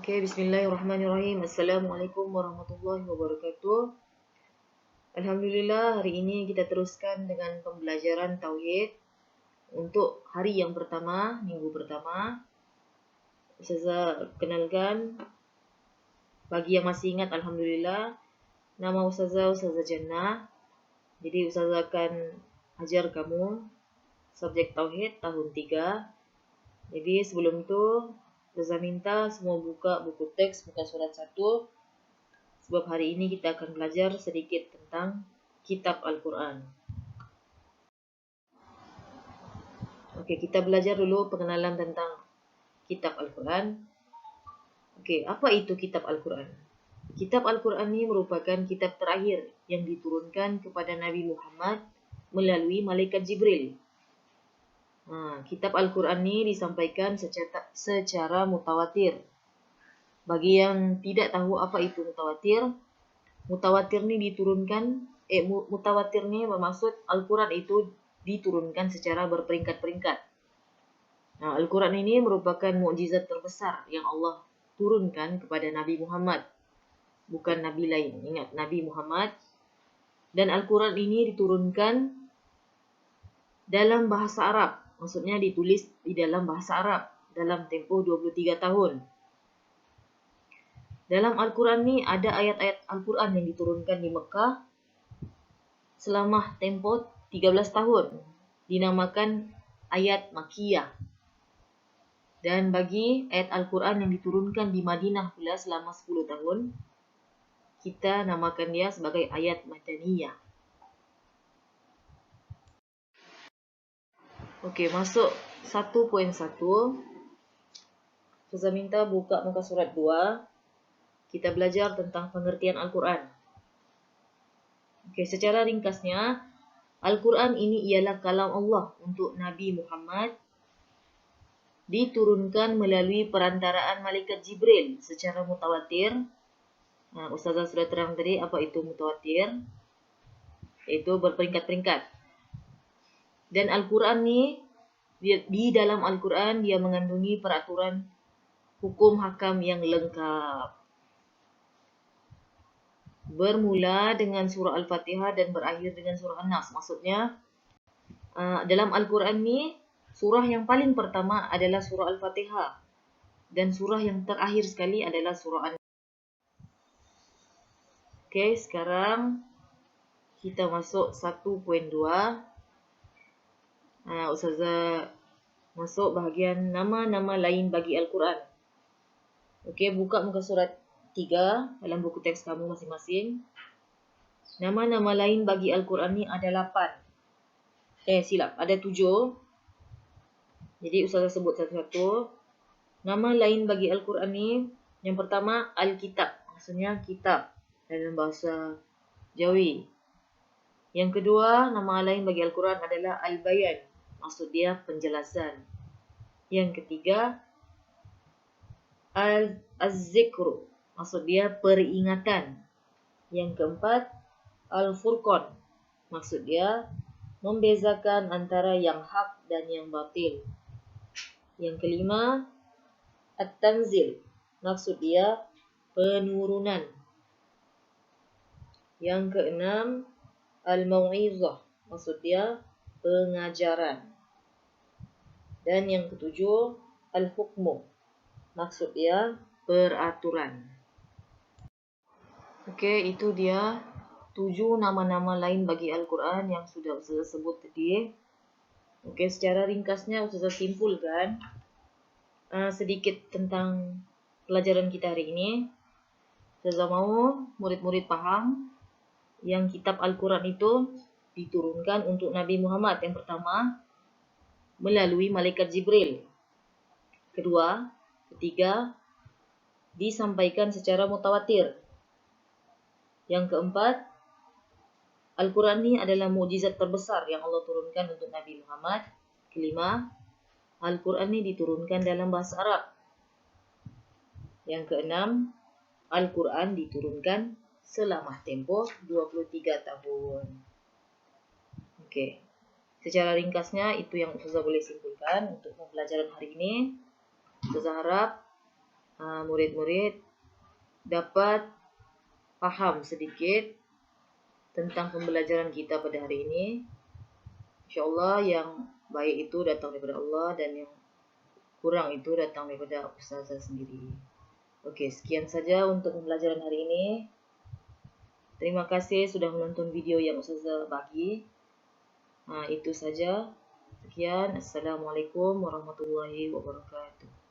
Oke, bismillahirrahmanirrahim. Assalamualaikum warahmatullahi wabarakatuh. Alhamdulillah, hari ini kita teruskan dengan pembelajaran Tauhid untuk hari yang pertama, minggu pertama. Ustazah kenalkan, bagi yang masih ingat, Alhamdulillah, nama Ustazah Jannah. Jadi Ustazah akan ajar kamu subjek Tauhid tahun 3. Jadi sebelum itu, Ustazah minta semua buka buku teks, buka surat 1. Sebab hari ini kita akan belajar sedikit tentang kitab Al-Quran. Oke, kita belajar dulu pengenalan tentang kitab Al-Quran. Oke, apa itu kitab Al-Quran? Kitab Al-Quran ini merupakan kitab terakhir yang diturunkan kepada Nabi Muhammad melalui malaikat Jibril. Kitab Al-Quran ini disampaikan secara mutawatir. Bagi yang tidak tahu apa itu mutawatir, mutawatir ini mutawatir ini bermaksud Al-Quran itu diturunkan secara berperingkat-peringkat. Al-Quran ini merupakan mukjizat terbesar yang Allah turunkan kepada Nabi Muhammad, bukan Nabi lain. Ingat, Nabi Muhammad. Dan Al-Quran ini diturunkan dalam bahasa Arab. Maksudnya ditulis di dalam bahasa Arab dalam tempoh 23 tahun. Dalam Al-Quran ini ada ayat-ayat Al-Quran yang diturunkan di Mekah selama tempoh 13 tahun. Dinamakan ayat Makkiyah. Dan bagi ayat Al-Quran yang diturunkan di Madinah pula selama 10 tahun, kita namakan dia sebagai ayat Madaniyah. Oke, masuk 1.1. Saya minta buka muka surat 2. Kita belajar tentang pengertian Al-Quran. Oke, secara ringkasnya, Al-Quran ini ialah kalam Allah untuk Nabi Muhammad, diturunkan melalui perantaraan malaikat Jibril secara mutawatir. Ustazah sudah terang tadi apa itu mutawatir, yaitu berperingkat-peringkat. Dan Al-Quran ini, di dalam Al-Quran dia mengandungi peraturan hukum hakam yang lengkap. Bermula dengan surah Al-Fatihah dan berakhir dengan surah An-Nas. Maksudnya, dalam Al-Quran ini, surah yang paling pertama adalah surah Al-Fatihah. Dan surah yang terakhir sekali adalah surah An-Nas. Oke, sekarang kita masuk 1.2. Ustazah masuk bahagian nama-nama lain bagi Al-Quran. Oke, buka muka surat 3 dalam buku teks kamu masing-masing. Nama-nama lain bagi Al-Quran ni ada 8. Ada 7. Jadi Ustazah sebut satu-satu. Nama lain bagi Al-Quran ni, yang pertama Al-Kitab, maksudnya kitab dalam bahasa Jawi. Yang kedua, nama lain bagi Al-Quran adalah Al-Bayan, maksud dia penjelasan. Yang ketiga, Az-Zikru, maksud dia peringatan. Yang keempat, Al-Furqan, maksud dia membezakan antara yang hak dan yang batil. Yang kelima, At-Tanzil, maksud dia penurunan. Yang keenam, Al-Mau'izah, maksud dia pengajaran. Dan yang ketujuh, Al-Hukmu, maksud dia peraturan. Oke, itu dia 7 nama-nama lain bagi Al-Quran yang sudah Ustazah sebut tadi. Oke, secara ringkasnya Ustazah simpulkan sedikit tentang pelajaran kita hari ini. Ustazah mau murid-murid paham yang kitab Al-Quran itu diturunkan untuk Nabi Muhammad yang pertama melalui malaikat Jibril. Ketiga, disampaikan secara mutawatir. Yang keempat, Al-Quran ini adalah mukjizat terbesar yang Allah turunkan untuk Nabi Muhammad. Kelima, Al-Quran ini diturunkan dalam bahasa Arab. Yang keenam, Al-Quran diturunkan selama tempoh 23 tahun. Oke. Secara ringkasnya itu yang Ustazah boleh simpulkan untuk pembelajaran hari ini. Ustazah harap murid-murid dapat paham sedikit tentang pembelajaran kita pada hari ini. InsyaAllah yang baik itu datang daripada Allah dan yang kurang itu datang daripada ustazah sendiri. Okey, sekian saja untuk pembelajaran hari ini. Terima kasih sudah menonton video yang ustazah bagi. Itu saja. Sekian. Assalamualaikum warahmatullahi wabarakatuh.